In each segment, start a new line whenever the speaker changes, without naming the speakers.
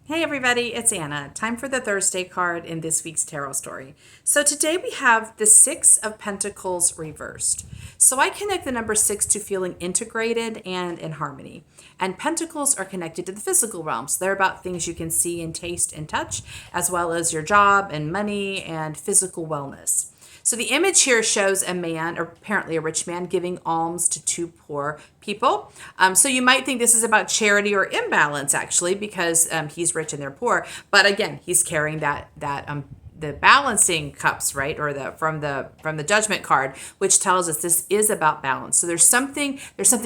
Hey everybody, it's Anna. Time for the Thursday card in this week's tarot story. So today we have the Six of Pentacles reversed. So I connect the number six to feeling integrated and in harmony. And pentacles are connected to the physical realm. So they're about things you can see and taste and touch, as well as your job and money and physical wellness. So the image here shows a man, or apparently a rich man, giving alms to two poor people. So you might think this is about charity or imbalance, actually, because he's rich and they're poor. But again, he's carrying that the balancing cups, right, or the from the judgment card, which tells us this is about balance. So there's something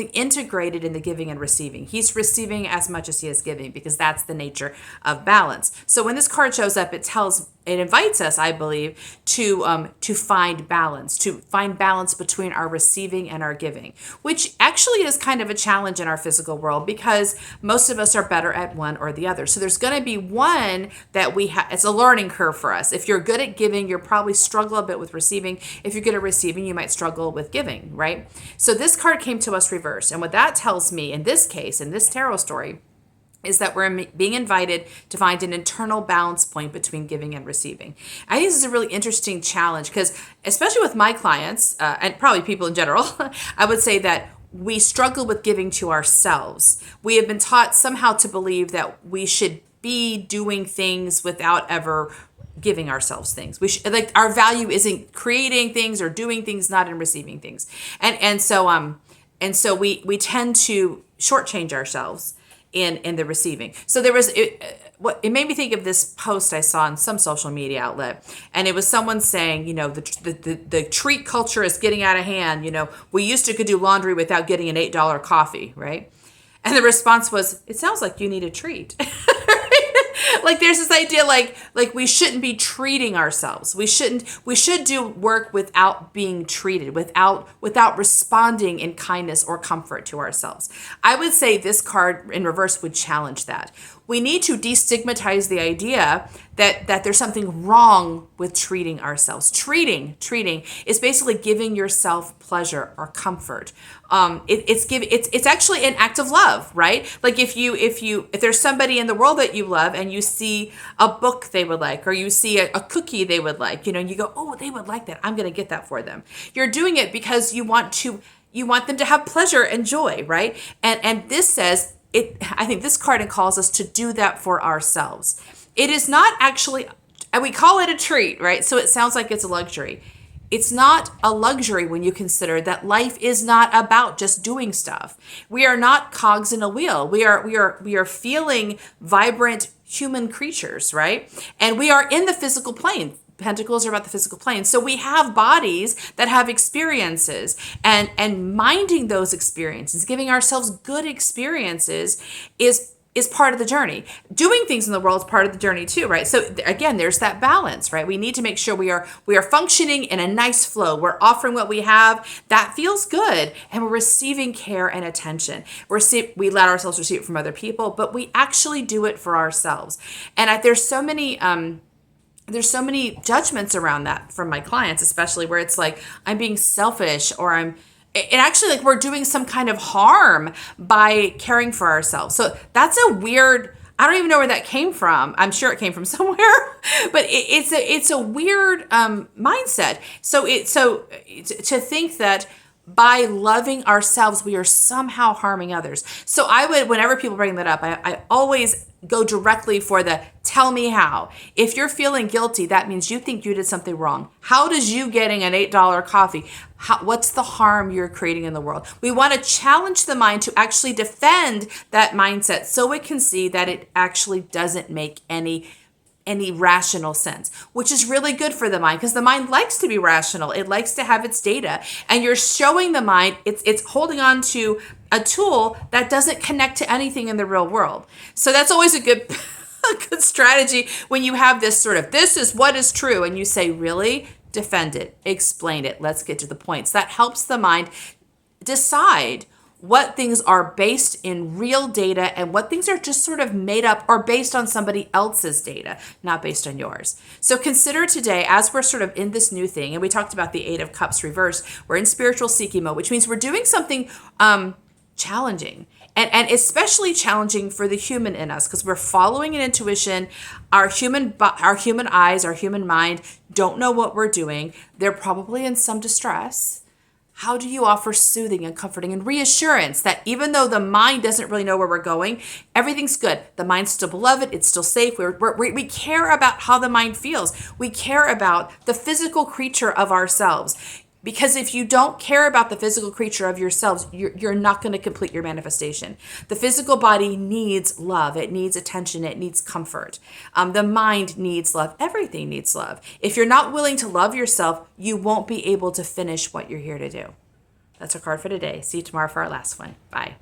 integrated in the giving and receiving. He's receiving as much as he is giving because that's the nature of balance. So when this card shows up, it invites us, I believe, to find balance between our receiving and our giving, which actually is kind of a challenge in our physical world because most of us are better at one or the other. So there's going to be one that it's a learning curve for us. If you're good at giving, you'll probably struggle a bit with receiving. If you're good at receiving, you might struggle with giving, right? So this card came to us reversed. And what that tells me in this case, in this tarot story, is that we're being invited to find an internal balance point between giving and receiving. I think this is a really interesting challenge because, especially with my clients, and probably people in general, I would say that we struggle with giving to ourselves. We have been taught somehow to believe that we should be doing things without ever giving ourselves things. We should, like, our value isn't creating things or doing things, not in receiving things. And so we tend to shortchange ourselves in the receiving. So there was it made me think of this post I saw on some social media outlet, and it was someone saying, the treat culture is getting out of hand. We used to could do laundry without getting an $8 coffee, right? And the response was, it sounds like you need a treat. Like there's this idea like we shouldn't be treating ourselves. We should do work without being treated, without responding in kindness or comfort to ourselves. I would say this card in reverse would challenge that. We need to destigmatize the idea that there's something wrong with treating ourselves. Treating is basically giving yourself pleasure or comfort. It's actually an act of love, right? Like if there's somebody in the world that you love and you see a book they would like, or you see a cookie they would like, and you go, oh, they would like that. I'm going to get that for them. You're doing it because you want them to have pleasure and joy, right? And this says, I think this card calls us to do that for ourselves. It is not actually, and we call it a treat, right? So it sounds like it's a luxury. It's not a luxury when you consider that life is not about just doing stuff. We are not cogs in a wheel. We are feeling vibrant human creatures, right? And we are in the physical plane. Pentacles are about the physical plane. So we have bodies that have experiences, and minding those experiences, giving ourselves good experiences is part of the journey. Doing things in the world is part of the journey too, right? So again, there's that balance, right? We need to make sure we are functioning in a nice flow. We're offering what we have that feels good, and we're receiving care and attention. We let ourselves receive it from other people, but we actually do it for ourselves. And there's so many judgments around that from my clients, especially where it's like I'm being selfish, or we're doing some kind of harm by caring for ourselves. So that's a weird, I don't even know where that came from. I'm sure it came from somewhere, but it's a weird mindset. So to think that by loving ourselves, we are somehow harming others. So whenever people bring that up, I always go directly for the tell me how. If you're feeling guilty, that means you think you did something wrong. How does you getting an $8 coffee, what's the harm you're creating in the world? We want to challenge the mind to actually defend that mindset so it can see that it actually doesn't make any rational sense, which is really good for the mind because the mind likes to be rational. It likes to have its data, and you're showing the mind it's holding on to a tool that doesn't connect to anything in the real world. So that's always a good strategy when you have this sort of, this is what is true, and you say, really? Defend it, explain it, let's get to the points. That helps the mind decide what things are based in real data and what things are just sort of made up or based on somebody else's data, not based on yours. So consider today, as we're sort of in this new thing, and we talked about the Eight of Cups reversed, we're in spiritual seeking mode, which means we're doing something challenging. And especially challenging for the human in us because we're following an intuition. Our human eyes, our human mind don't know what we're doing. They're probably in some distress. How do you offer soothing and comforting and reassurance that even though the mind doesn't really know where we're going, everything's good. The mind's still beloved. It's still safe. We care about how the mind feels. We care about the physical creature of ourselves. Because if you don't care about the physical creature of yourselves, you're not going to complete your manifestation. The physical body needs love. It needs attention. It needs comfort. The mind needs love. Everything needs love. If you're not willing to love yourself, you won't be able to finish what you're here to do. That's our card for today. See you tomorrow for our last one. Bye.